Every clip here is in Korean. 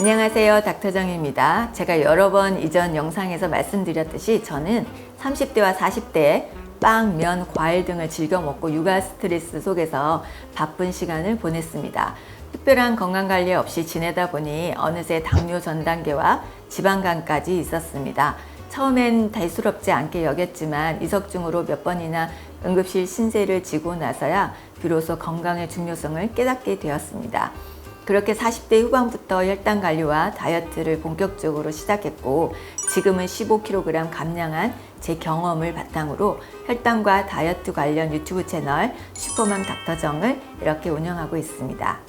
안녕하세요, 닥터정입니다. 제가 여러 번 이전 영상에서 말씀드렸듯이 저는 30대와 40대에 빵, 면, 과일 등을 즐겨 먹고 육아 스트레스 속에서 바쁜 시간을 보냈습니다. 특별한 건강관리 없이 지내다 보니 어느새 당뇨 전 단계와 지방간까지 있었습니다. 처음엔 대수롭지 않게 여겼지만 이석증으로 몇 번이나 응급실 신세를 지고 나서야 비로소 건강의 중요성을 깨닫게 되었습니다. 그렇게 40대 후반부터 혈당 관리와 다이어트를 본격적으로 시작했고, 지금은 15kg 감량한 제 경험을 바탕으로 혈당과 다이어트 관련 유튜브 채널 슈퍼맘 닥터정을 이렇게 운영하고 있습니다.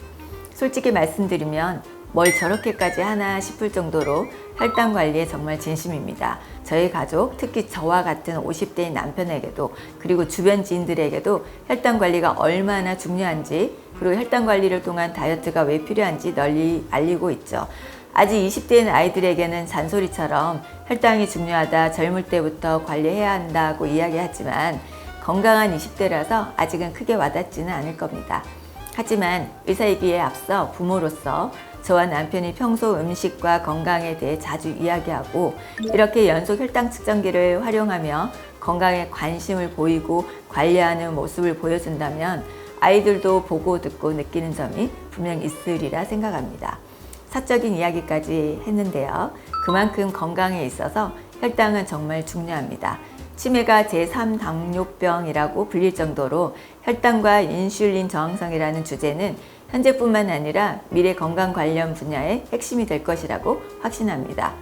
솔직히 말씀드리면 뭘 저렇게까지 하나 싶을 정도로 혈당 관리에 정말 진심입니다. 저희 가족, 특히 저와 같은 50대인 남편에게도, 그리고 주변 지인들에게도 혈당 관리가 얼마나 중요한지, 그리고 혈당 관리를 통한 다이어트가 왜 필요한지 널리 알리고 있죠. 아직 20대인 아이들에게는 잔소리처럼 혈당이 중요하다, 젊을 때부터 관리해야 한다고 이야기하지만 건강한 20대라서 아직은 크게 와닿지는 않을 겁니다. 하지만 의사이기에 앞서 부모로서 저와 남편이 평소 음식과 건강에 대해 자주 이야기하고, 이렇게 연속 혈당 측정기를 활용하며 건강에 관심을 보이고 관리하는 모습을 보여준다면 아이들도 보고 듣고 느끼는 점이 분명 있으리라 생각합니다. 사적인 이야기까지 했는데요. 그만큼 건강에 있어서 혈당은 정말 중요합니다. 치매가 제3당뇨병이라고 불릴 정도로 혈당과 인슐린 저항성이라는 주제는 현재뿐만 아니라 미래 건강 관련 분야의 핵심이 될 것이라고 확신합니다.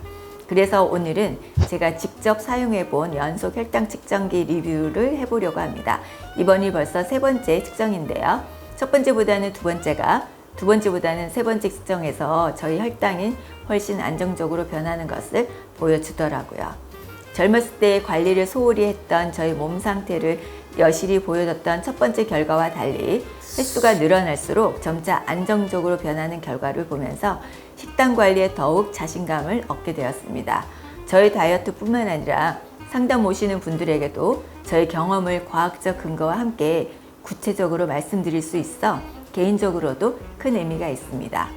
그래서 오늘은 제가 직접 사용해본 연속 혈당 측정기 리뷰를 해보려고 합니다. 이번이 벌써 세 번째 측정인데요. 첫 번째보다는 두 번째보다는 세 번째 측정에서 저희 혈당이 훨씬 안정적으로 변하는 것을 보여주더라고요. 젊었을 때 관리를 소홀히 했던 저희 몸 상태를 여실히 보여줬던 첫 번째 결과와 달리 횟수가 늘어날수록 점차 안정적으로 변하는 결과를 보면서 식단 관리에 더욱 자신감을 얻게 되었습니다. 저희 다이어트뿐만 아니라 상담 오시는 분들에게도 저희 경험을 과학적 근거와 함께 구체적으로 말씀드릴 수 있어 개인적으로도 큰 의미가 있습니다.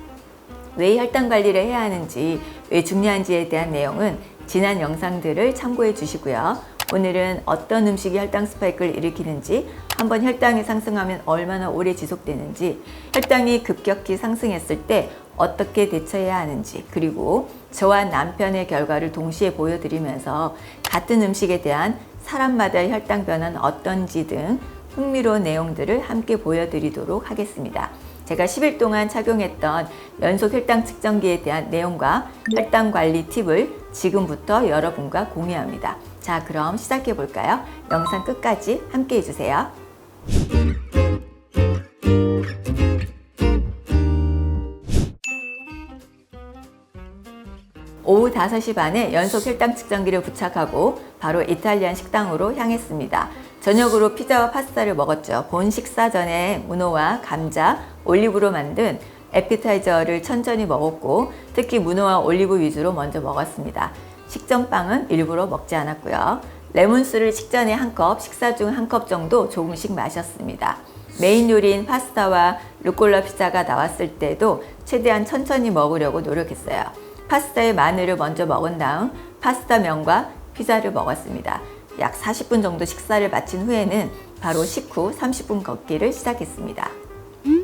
왜 혈당 관리를 해야 하는지, 왜 중요한지에 대한 내용은 지난 영상들을 참고해 주시고요. 오늘은 어떤 음식이 혈당 스파이크를 일으키는지, 한번 혈당이 상승하면 얼마나 오래 지속되는지, 혈당이 급격히 상승했을 때 어떻게 대처해야 하는지, 그리고 저와 남편의 결과를 동시에 보여드리면서 같은 음식에 대한 사람마다의 혈당 변화는 어떤지 등 흥미로운 내용들을 함께 보여드리도록 하겠습니다. 제가 10일 동안 착용했던 연속 혈당 측정기에 대한 내용과 혈당 관리 팁을 지금부터 여러분과 공유합니다. 자, 그럼 시작해 볼까요? 영상 끝까지 함께 해주세요. 오후 5시 반에 연속 혈당 측정기를 부착하고 바로 이탈리안 식당으로 향했습니다. 저녁으로 피자와 파스타를 먹었죠. 본 식사 전에 문어와 감자, 올리브로 만든 에피타이저를 천천히 먹었고, 특히 문어와 올리브 위주로 먼저 먹었습니다. 식전빵은 일부러 먹지 않았고요. 레몬수를 식전에 한 컵, 식사 중 한 컵 정도 조금씩 마셨습니다. 메인 요리인 파스타와 루꼴라 피자가 나왔을 때도 최대한 천천히 먹으려고 노력했어요. 파스타에 마늘을 먼저 먹은 다음 파스타 면과 피자를 먹었습니다. 약 40분 정도 식사를 마친 후에는 바로 식후 30분 걷기를 시작했습니다.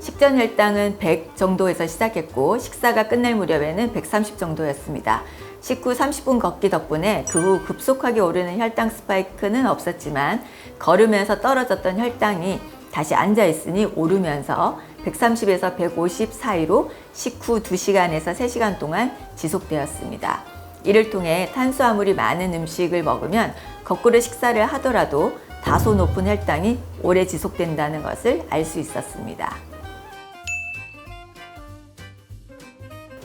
식전 혈당은 100 정도에서 시작했고, 식사가 끝날 무렵에는 130 정도였습니다. 식후 30분 걷기 덕분에 그 후 급속하게 오르는 혈당 스파이크는 없었지만, 걸으면서 떨어졌던 혈당이 다시 앉아있으니 오르면서 130에서 150 사이로 식후 2시간에서 3시간 동안 지속되었습니다. 이를 통해 탄수화물이 많은 음식을 먹으면 거꾸로 식사를 하더라도 다소 높은 혈당이 오래 지속된다는 것을 알 수 있었습니다.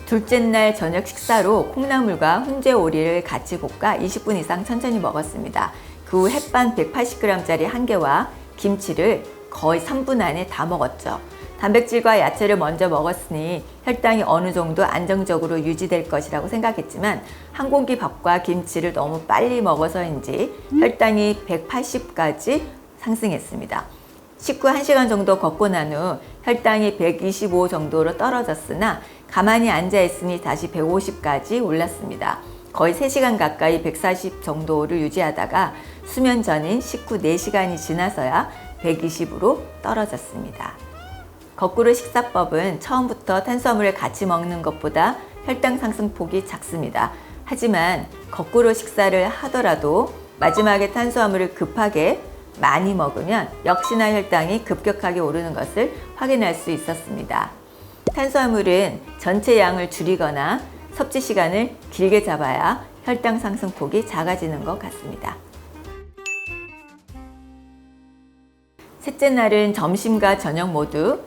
둘째 날 저녁 식사로 콩나물과 훈제 오리를 같이 볶아 20분 이상 천천히 먹었습니다. 그 후 햇반 180g짜리 한 개와 김치를 거의 3분 안에 다 먹었죠. 단백질과 야채를 먼저 먹었으니 혈당이 어느 정도 안정적으로 유지될 것이라고 생각했지만, 한 공기 밥과 김치를 너무 빨리 먹어서인지 혈당이 180까지 상승했습니다. 식후 1시간 정도 걷고 난 후 혈당이 125 정도로 떨어졌으나 가만히 앉아 있으니 다시 150까지 올랐습니다. 거의 3시간 가까이 140 정도를 유지하다가 수면 전인 식후 4시간이 지나서야 120으로 떨어졌습니다. 거꾸로 식사법은 처음부터 탄수화물을 같이 먹는 것보다 혈당 상승폭이 작습니다. 하지만 거꾸로 식사를 하더라도 마지막에 탄수화물을 급하게 많이 먹으면 역시나 혈당이 급격하게 오르는 것을 확인할 수 있었습니다. 탄수화물은 전체 양을 줄이거나 섭취 시간을 길게 잡아야 혈당 상승폭이 작아지는 것 같습니다. 셋째 날은 점심과 저녁 모두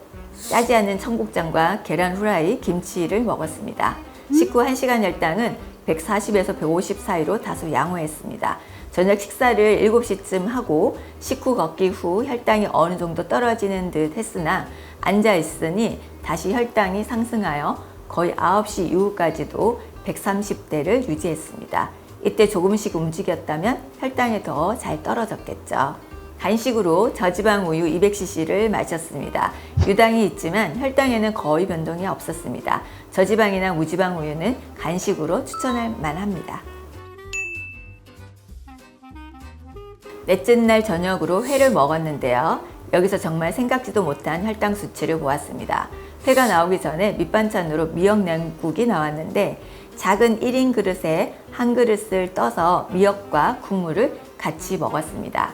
짜지 않은 청국장과 계란 후라이, 김치를 먹었습니다. 식후 1시간 혈당은 140에서 150 사이로 다소 양호했습니다. 저녁 식사를 7시쯤 하고 식후 걷기 후 혈당이 어느 정도 떨어지는 듯 했으나 앉아 있으니 다시 혈당이 상승하여 거의 9시 이후까지도 130대를 유지했습니다. 이때 조금씩 움직였다면 혈당이 더 잘 떨어졌겠죠. 간식으로 저지방 우유 200cc를 마셨습니다. 유당이 있지만 혈당에는 거의 변동이 없었습니다. 저지방이나 무지방 우유는 간식으로 추천할 만합니다. 넷째 날 저녁으로 회를 먹었는데요. 여기서 정말 생각지도 못한 혈당 수치를 보았습니다. 회가 나오기 전에 밑반찬으로 미역냉국이 나왔는데 작은 1인 그릇에 한 그릇을 떠서 미역과 국물을 같이 먹었습니다.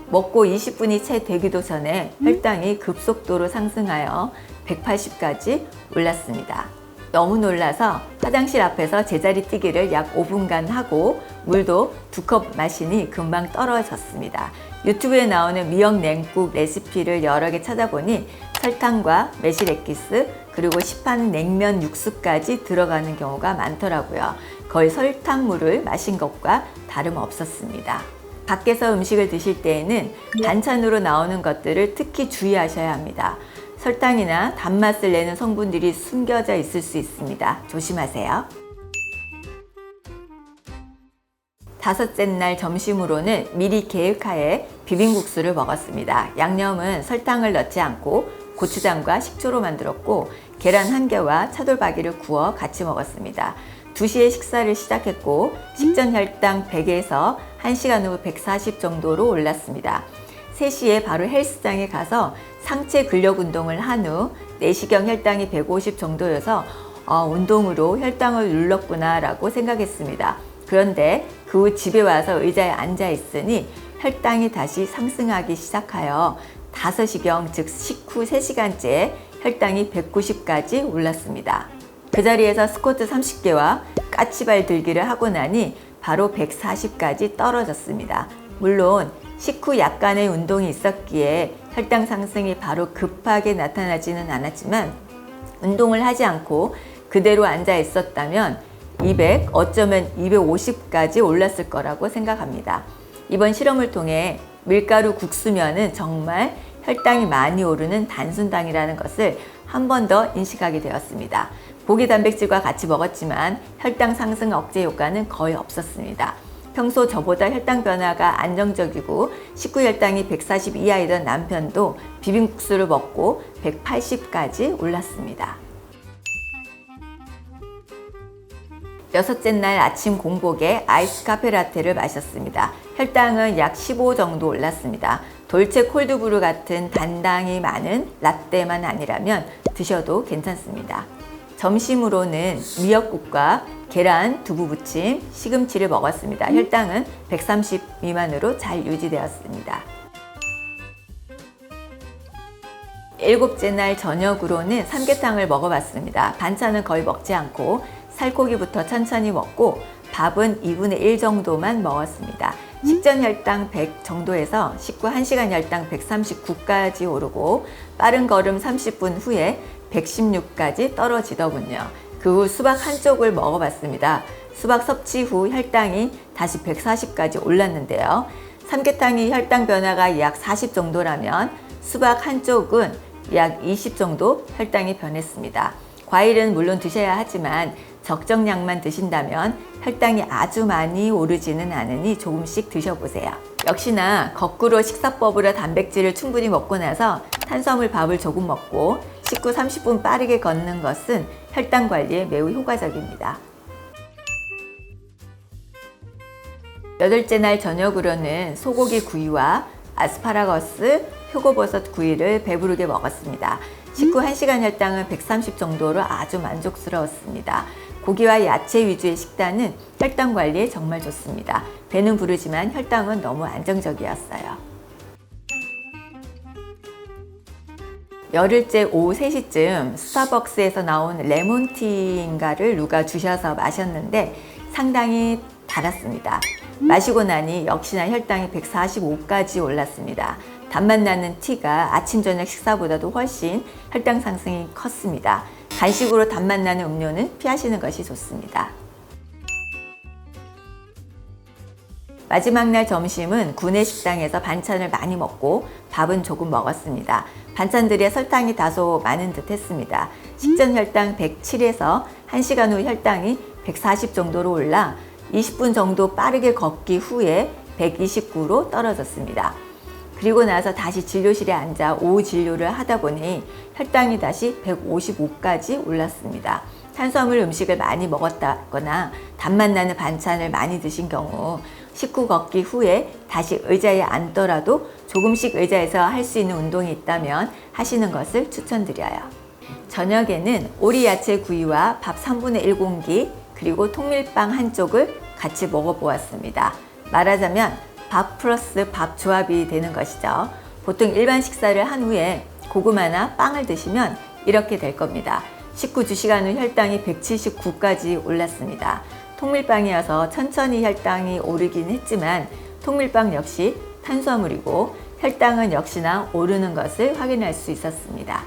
먹고 20분이 채 되기도 전에 혈당이 급속도로 상승하여 180까지 올랐습니다. 너무 놀라서 화장실 앞에서 제자리 뛰기를 약 5분간 하고 물도 2컵 마시니 금방 떨어졌습니다. 유튜브에 나오는 미역 냉국 레시피를 여러 개 찾아보니 설탕과 매실액기스 그리고 시판 냉면 육수까지 들어가는 경우가 많더라고요. 거의 설탕물을 마신 것과 다름없었습니다. 밖에서 음식을 드실 때에는 반찬으로 나오는 것들을 특히 주의하셔야 합니다. 설탕이나 단맛을 내는 성분들이 숨겨져 있을 수 있습니다. 조심하세요. 다섯째 날 점심으로는 미리 계획하에 비빔국수를 먹었습니다. 양념은 설탕을 넣지 않고 고추장과 식초로 만들었고 계란 1개와 차돌박이를 구워 같이 먹었습니다. 2시에 식사를 시작했고 식전 혈당 100에서 1시간 후 140 정도로 올랐습니다. 3시에 바로 헬스장에 가서 상체 근력 운동을 한 후 내시경 혈당이 150 정도여서 운동으로 혈당을 눌렀구나 라고 생각했습니다. 그런데 그 후 집에 와서 의자에 앉아 있으니 혈당이 다시 상승하기 시작하여 5시경 즉 식후 3시간째 혈당이 190까지 올랐습니다. 그 자리에서 스쿼트 30개와 까치발 들기를 하고 나니 바로 140까지 떨어졌습니다. 물론 식후 약간의 운동이 있었기에 혈당 상승이 바로 급하게 나타나지는 않았지만 운동을 하지 않고 그대로 앉아 있었다면 200, 어쩌면 250까지 올랐을 거라고 생각합니다. 이번 실험을 통해 밀가루 국수면은 정말 혈당이 많이 오르는 단순당이라는 것을 한 번 더 인식하게 되었습니다. 고기 단백질과 같이 먹었지만 혈당 상승 억제 효과는 거의 없었습니다. 평소 저보다 혈당 변화가 안정적이고 식후 혈당이 140 이하이던 남편도 비빔국수를 먹고 180까지 올랐습니다. 여섯째 날 아침 공복에 아이스 카페라테를 마셨습니다. 혈당은 약 15 정도 올랐습니다. 돌체 콜드브루 같은 단당이 많은 라떼만 아니라면 드셔도 괜찮습니다. 점심으로는 미역국과 계란, 두부 부침, 시금치를 먹었습니다. 혈당은 130 미만으로 잘 유지되었습니다. 7째 날 저녁으로는 삼계탕을 먹어봤습니다. 반찬은 거의 먹지 않고 살코기부터 천천히 먹고 밥은 2분의 1 정도만 먹었습니다. 식전 혈당 100 정도에서 식후 1시간 혈당 139까지 오르고 빠른 걸음 30분 후에 116까지 떨어지더군요. 그 후 수박 한 쪽을 먹어봤습니다. 수박 섭취 후 혈당이 다시 140까지 올랐는데요. 삼계탕이 혈당 변화가 약 40 정도라면 수박 한 쪽은 약 20 정도 혈당이 변했습니다. 과일은 물론 드셔야 하지만 적정량만 드신다면 혈당이 아주 많이 오르지는 않으니 조금씩 드셔보세요. 역시나 거꾸로 식사법으로 단백질을 충분히 먹고 나서 탄수화물 밥을 조금 먹고 식후 30분 빠르게 걷는 것은 혈당 관리에 매우 효과적입니다. 8째 날 저녁으로는 소고기 구이와 아스파라거스, 표고버섯 구이를 배부르게 먹었습니다. 식후 1시간 혈당은 130 정도로 아주 만족스러웠습니다. 고기와 야채 위주의 식단은 혈당 관리에 정말 좋습니다. 배는 부르지만 혈당은 너무 안정적이었어요. 열흘째 오후 3시쯤 스타벅스에서 나온 레몬티인가를 누가 주셔서 마셨는데 상당히 달았습니다. 마시고 나니 역시나 혈당이 145까지 올랐습니다. 단맛 나는 티가 아침 저녁 식사보다도 훨씬 혈당 상승이 컸습니다. 간식으로 단맛 나는 음료는 피하시는 것이 좋습니다. 마지막 날 점심은 구내 식당에서 반찬을 많이 먹고 밥은 조금 먹었습니다. 반찬들에 설탕이 다소 많은 듯 했습니다. 식전 혈당 107에서 1시간 후 혈당이 140 정도로 올라 20분 정도 빠르게 걷기 후에 129로 떨어졌습니다. 그리고 나서 다시 진료실에 앉아 오후 진료를 하다 보니 혈당이 다시 155까지 올랐습니다. 탄수화물 음식을 많이 먹었다거나 단맛 나는 반찬을 많이 드신 경우 식후 걷기 후에 다시 의자에 앉더라도 조금씩 의자에서 할 수 있는 운동이 있다면 하시는 것을 추천드려요. 저녁에는 오리 야채 구이와 밥 3분의 1 공기 그리고 통밀빵 한쪽을 같이 먹어보았습니다. 말하자면 밥 플러스 밥 조합이 되는 것이죠. 보통 일반 식사를 한 후에 고구마나 빵을 드시면 이렇게 될 겁니다. 식후 2시간 후 혈당이 179까지 올랐습니다. 통밀빵이어서 천천히 혈당이 오르긴 했지만 통밀빵 역시 탄수화물이고 혈당은 역시나 오르는 것을 확인할 수 있었습니다.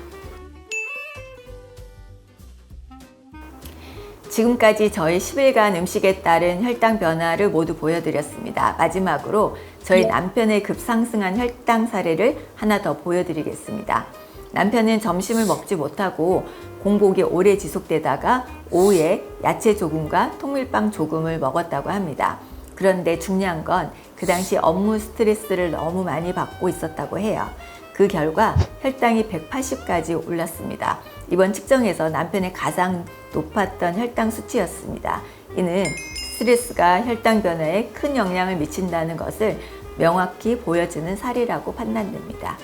지금까지 저희 10일간 음식에 따른 혈당 변화를 모두 보여드렸습니다. 마지막으로 저희 남편의 급상승한 혈당 사례를 하나 더 보여드리겠습니다. 남편은 점심을 먹지 못하고 공복이 오래 지속되다가 오후에 야채 조금과 통밀빵 조금을 먹었다고 합니다. 그런데 중요한 건 그 당시 업무 스트레스를 너무 많이 받고 있었다고 해요. 그 결과 혈당이 180까지 올랐습니다. 이번 측정에서 남편의 가장 높았던 혈당 수치였습니다. 이는 스트레스가 혈당 변화에 큰 영향을 미친다는 것을 명확히 보여주는 사례라고 판단됩니다.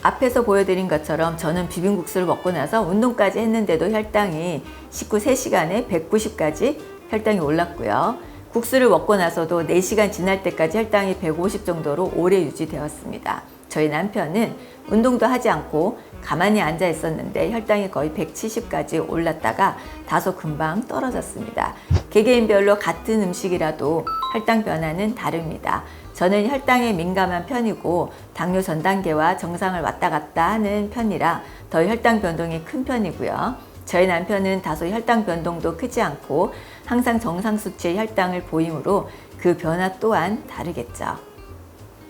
앞에서 보여드린 것처럼 저는 비빔국수를 먹고 나서 운동까지 했는데도 혈당이 식후 3시간에 190까지 혈당이 올랐고요. 국수를 먹고 나서도 4시간 지날 때까지 혈당이 150 정도로 오래 유지되었습니다. 저희 남편은 운동도 하지 않고 가만히 앉아 있었는데 혈당이 거의 170까지 올랐다가 다소 금방 떨어졌습니다. 개개인별로 같은 음식이라도 혈당 변화는 다릅니다. 저는 혈당에 민감한 편이고 당뇨 전 단계와 정상을 왔다 갔다 하는 편이라 더 혈당 변동이 큰 편이고요. 저희 남편은 다소 혈당 변동도 크지 않고 항상 정상 수치의 혈당을 보이므로 그 변화 또한 다르겠죠.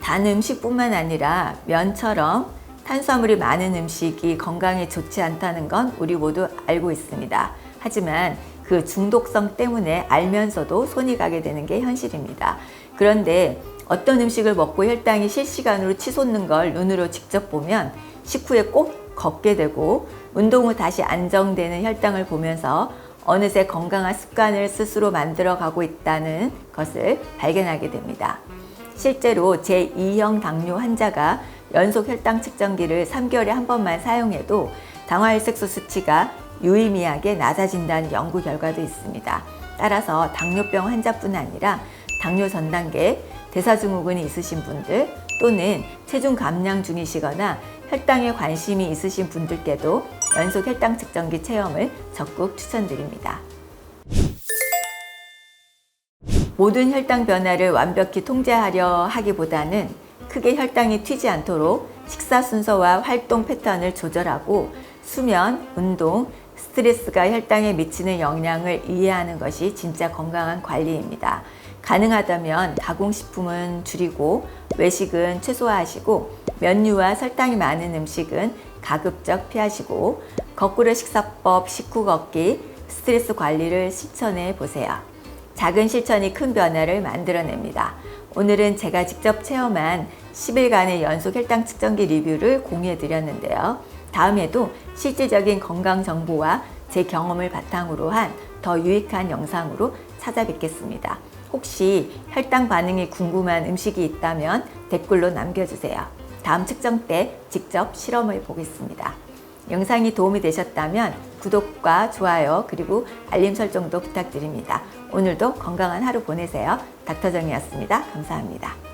단 음식뿐만 아니라 면처럼 탄수화물이 많은 음식이 건강에 좋지 않다는 건 우리 모두 알고 있습니다. 하지만 그 중독성 때문에 알면서도 손이 가게 되는 게 현실입니다. 그런데 어떤 음식을 먹고 혈당이 실시간으로 치솟는 걸 눈으로 직접 보면 식후에 꼭 걷게 되고 운동 후 다시 안정되는 혈당을 보면서 어느새 건강한 습관을 스스로 만들어가고 있다는 것을 발견하게 됩니다. 실제로 제2형 당뇨 환자가 연속 혈당 측정기를 3개월에 한 번만 사용해도 당화혈색소 수치가 유의미하게 낮아진다는 연구 결과도 있습니다. 따라서 당뇨병 환자뿐 아니라 당뇨 전 단계, 대사증후군이 있으신 분들 또는 체중 감량 중이시거나 혈당에 관심이 있으신 분들께도 연속 혈당 측정기 체험을 적극 추천드립니다. 모든 혈당 변화를 완벽히 통제하려 하기보다는 크게 혈당이 튀지 않도록 식사 순서와 활동 패턴을 조절하고 수면, 운동, 스트레스가 혈당에 미치는 영향을 이해하는 것이 진짜 건강한 관리입니다. 가능하다면 가공식품은 줄이고 외식은 최소화하시고 면류와 설탕이 많은 음식은 가급적 피하시고 거꾸로 식사법, 식후 걷기, 스트레스 관리를 실천해 보세요. 작은 실천이 큰 변화를 만들어냅니다. 오늘은 제가 직접 체험한 10일간의 연속 혈당 측정기 리뷰를 공유해 드렸는데요. 다음에도 실질적인 건강 정보와 제 경험을 바탕으로 한 더 유익한 영상으로 찾아뵙겠습니다. 혹시 혈당 반응이 궁금한 음식이 있다면 댓글로 남겨주세요. 다음 측정 때 직접 실험을 보겠습니다. 영상이 도움이 되셨다면 구독과 좋아요 그리고 알림 설정도 부탁드립니다. 오늘도 건강한 하루 보내세요. 닥터정이었습니다. 감사합니다.